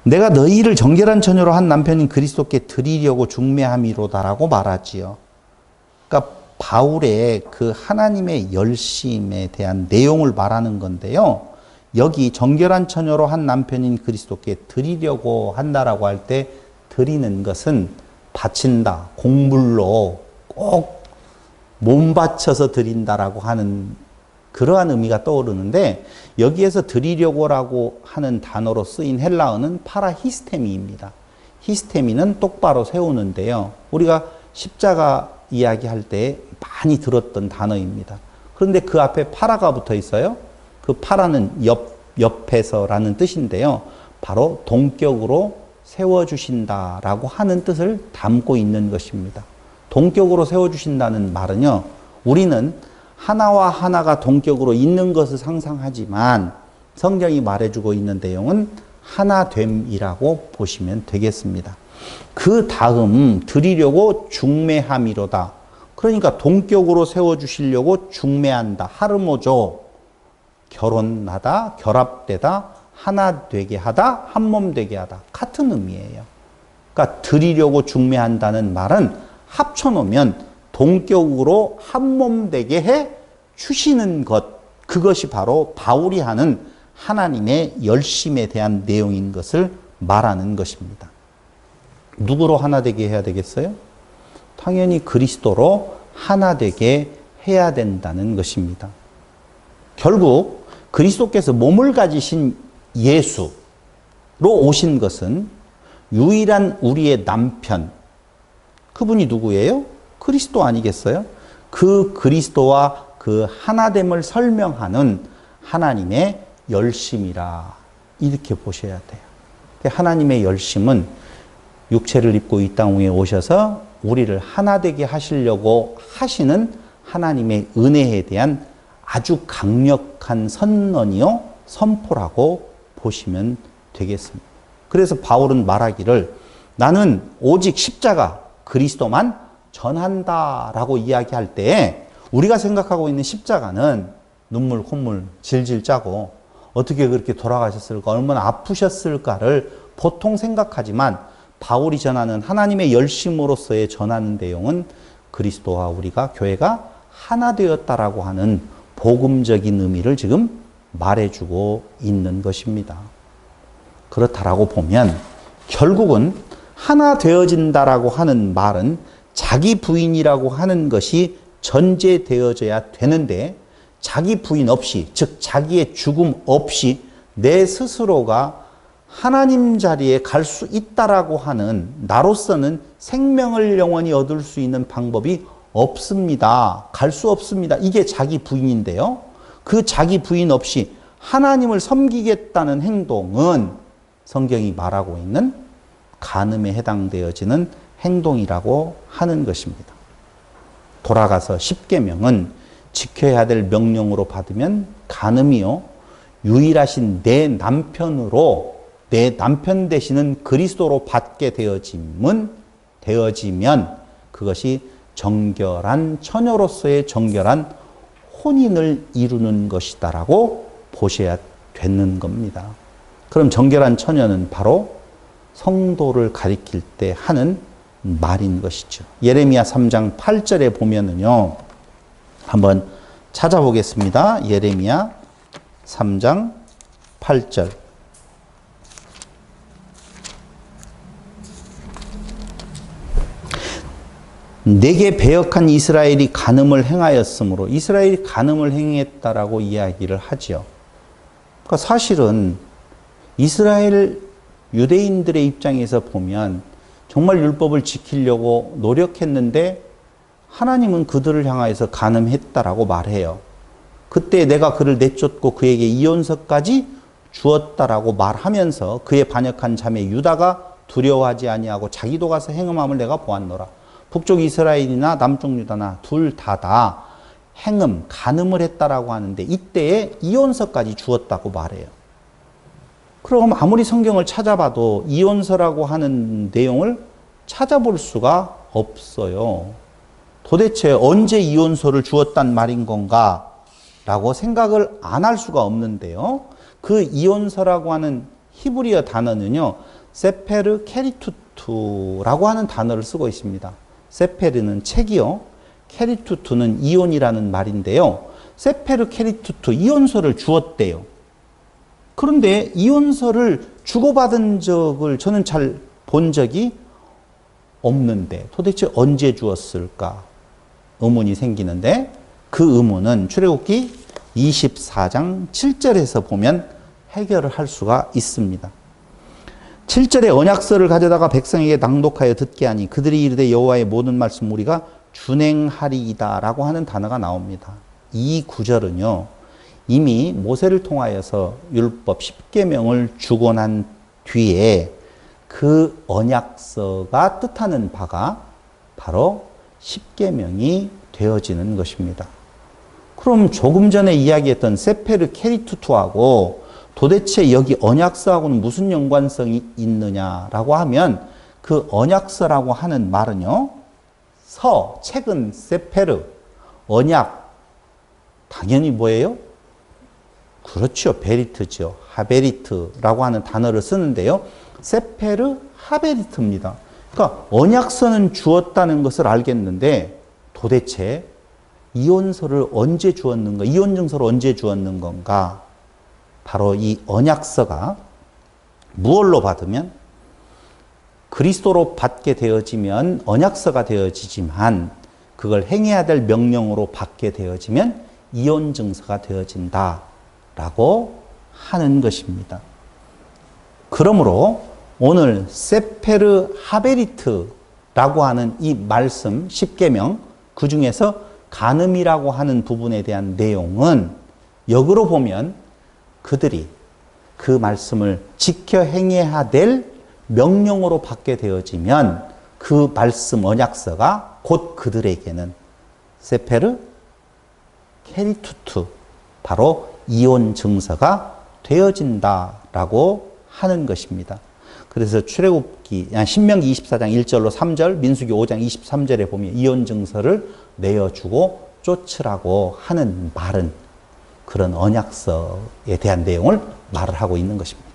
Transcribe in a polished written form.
내가 너희를 정결한 처녀로 한 남편인 그리스도께 드리려고 중매함이로다라고 말하지요. 그러니까 바울의 그 하나님의 열심에 대한 내용을 말하는 건데요. 여기 정결한 처녀로 한 남편인 그리스도께 드리려고 한다라고 할 때 드리는 것은 바친다, 곡물로 꼭 몸 바쳐서 드린다라고 하는 그러한 의미가 떠오르는데 여기에서 드리려고라고 하는 단어로 쓰인 헬라어는 파라히스테미입니다. 히스테미는 똑바로 세우는데요. 우리가 십자가 이야기할 때 많이 들었던 단어입니다. 그런데 그 앞에 파라가 붙어 있어요. 그 파라는 옆에서라는 뜻인데요. 바로 동격으로 세워주신다라고 하는 뜻을 담고 있는 것입니다. 동격으로 세워주신다는 말은요. 우리는 하나와 하나가 동격으로 있는 것을 상상하지만 성경이 말해주고 있는 내용은 하나됨이라고 보시면 되겠습니다. 그 다음 드리려고 중매함이로다. 그러니까 동격으로 세워주시려고 중매한다. 하르모조. 결혼하다, 결합되다, 하나 되게 하다, 한 몸 되게 하다. 같은 의미예요. 그러니까 드리려고 중매한다는 말은 합쳐놓으면 동격으로 한 몸 되게 해 주시는 것. 그것이 바로 바울이 하는 하나님의 열심에 대한 내용인 것을 말하는 것입니다. 누구로 하나 되게 해야 되겠어요? 당연히 그리스도로 하나 되게 해야 된다는 것입니다. 결국 그리스도께서 몸을 가지신 예수로 오신 것은 유일한 우리의 남편, 그분이 누구예요? 그리스도 아니겠어요? 그 그리스도와 그 하나됨을 설명하는 하나님의 열심이라 이렇게 보셔야 돼요. 하나님의 열심은 육체를 입고 이 땅 위에 오셔서 우리를 하나 되게 하시려고 하시는 하나님의 은혜에 대한 아주 강력한 선언이요, 선포라고 보시면 되겠습니다. 그래서 바울은 말하기를 나는 오직 십자가 그리스도만 전한다라고 이야기할 때 우리가 생각하고 있는 십자가는 눈물, 콧물 질질 짜고 어떻게 그렇게 돌아가셨을까, 얼마나 아프셨을까를 보통 생각하지만 바울이 전하는 하나님의 열심으로서의 전하는 내용은 그리스도와 우리가 교회가 하나 되었다라고 하는 복음적인 의미를 지금 말해주고 있는 것입니다. 그렇다라고 보면 결국은 하나 되어진다라고 하는 말은 자기 부인이라고 하는 것이 전제되어져야 되는데 자기 부인 없이, 즉 자기의 죽음 없이 내 스스로가 하나님 자리에 갈 수 있다라고 하는, 나로서는 생명을 영원히 얻을 수 있는 방법이 없습니다. 갈 수 없습니다. 이게 자기 부인인데요. 그 자기 부인 없이 하나님을 섬기겠다는 행동은 성경이 말하고 있는 간음에 해당되어지는 행동이라고 하는 것입니다. 돌아가서 십계명은 지켜야 될 명령으로 받으면 간음이요, 유일하신 내 남편으로, 내 남편 되시는 그리스도로 받게 되어지면 그것이 정결한 처녀로서의 정결한 혼인을 이루는 것이다라고 보셔야 되는 겁니다. 그럼 정결한 처녀는 바로 성도를 가리킬 때 하는 말인 것이죠. 예레미야 3장 8절에 보면은요, 한번 찾아보겠습니다. 예레미야 3장 8절. 내게 배역한 이스라엘이 간음을 행하였으므로, 이스라엘이 간음을 행했다라고 이야기를 하죠. 그러니까 사실은 이스라엘 유대인들의 입장에서 보면 정말 율법을 지키려고 노력했는데 하나님은 그들을 향하여서 간음했다라고 말해요. 그때 내가 그를 내쫓고 그에게 이혼서까지 주었다라고 말하면서 그의 반역한 자매 유다가 두려워하지 아니하고 자기도 가서 행음함을 내가 보았노라. 북쪽 이스라엘이나 남쪽 유다나 둘 다 행음, 간음을 했다라고 하는데 이때에 이혼서까지 주었다고 말해요. 그럼 아무리 성경을 찾아봐도 이혼서라고 하는 내용을 찾아볼 수가 없어요. 도대체 언제 이혼서를 주었단 말인 건가? 라고 생각을 안 할 수가 없는데요. 그 이혼서라고 하는 히브리어 단어는요, 세페르 케리투투라고 하는 단어를 쓰고 있습니다. 세페르는 책이요, 케리투투는 이온이라는 말인데요. 세페르 케리투투, 이온서를 주었대요. 그런데 이온서를 주고받은 적을 저는 잘 본 적이 없는데 도대체 언제 주었을까 의문이 생기는데, 그 의문은 출애굽기 24장 7절에서 보면 해결을 할 수가 있습니다. 7절에 언약서를 가져다가 백성에게 낭독하여 듣게 하니 그들이 이르되 여호와의 모든 말씀 우리가 준행하리이다 라고 하는 단어가 나옵니다. 이 구절은요, 이미 모세를 통하여서 율법 10계명을 주고 난 뒤에 그 언약서가 뜻하는 바가 바로 10계명이 되어지는 것입니다. 그럼 조금 전에 이야기했던 세페르 케리투투하고 도대체 여기 언약서하고는 무슨 연관성이 있느냐라고 하면, 그 언약서라고 하는 말은요, 책은 세페르, 언약, 당연히 뭐예요? 그렇죠. 베리트죠. 하베리트라고 하는 단어를 쓰는데요. 세페르 하베리트입니다. 그러니까 언약서는 주었다는 것을 알겠는데 도대체 이온서를 언제 주었는가? 이온증서를 언제 주었는 건가? 바로 이 언약서가 무엇로 받으면, 그리스도로 받게 되어지면 언약서가 되어지지만 그걸 행해야 될 명령으로 받게 되어지면 이온증서가 되어진다라고 하는 것입니다. 그러므로 오늘 세페르 하베리트라고 하는 이 말씀 10계명, 그 중에서 간음이라고 하는 부분에 대한 내용은 역으로 보면 그들이 그 말씀을 지켜 행해야 될 명령으로 받게 되어지면 그 말씀 언약서가 곧 그들에게는 세페르 케리투투, 바로 이온 증서가 되어진다라고 하는 것입니다. 그래서 신명기 24장 1절로 3절, 민수기 5장 23절에 보면 이온 증서를 내어주고 쫓으라고 하는 말은 그런 언약서에 대한 내용을 말을 하고 있는 것입니다.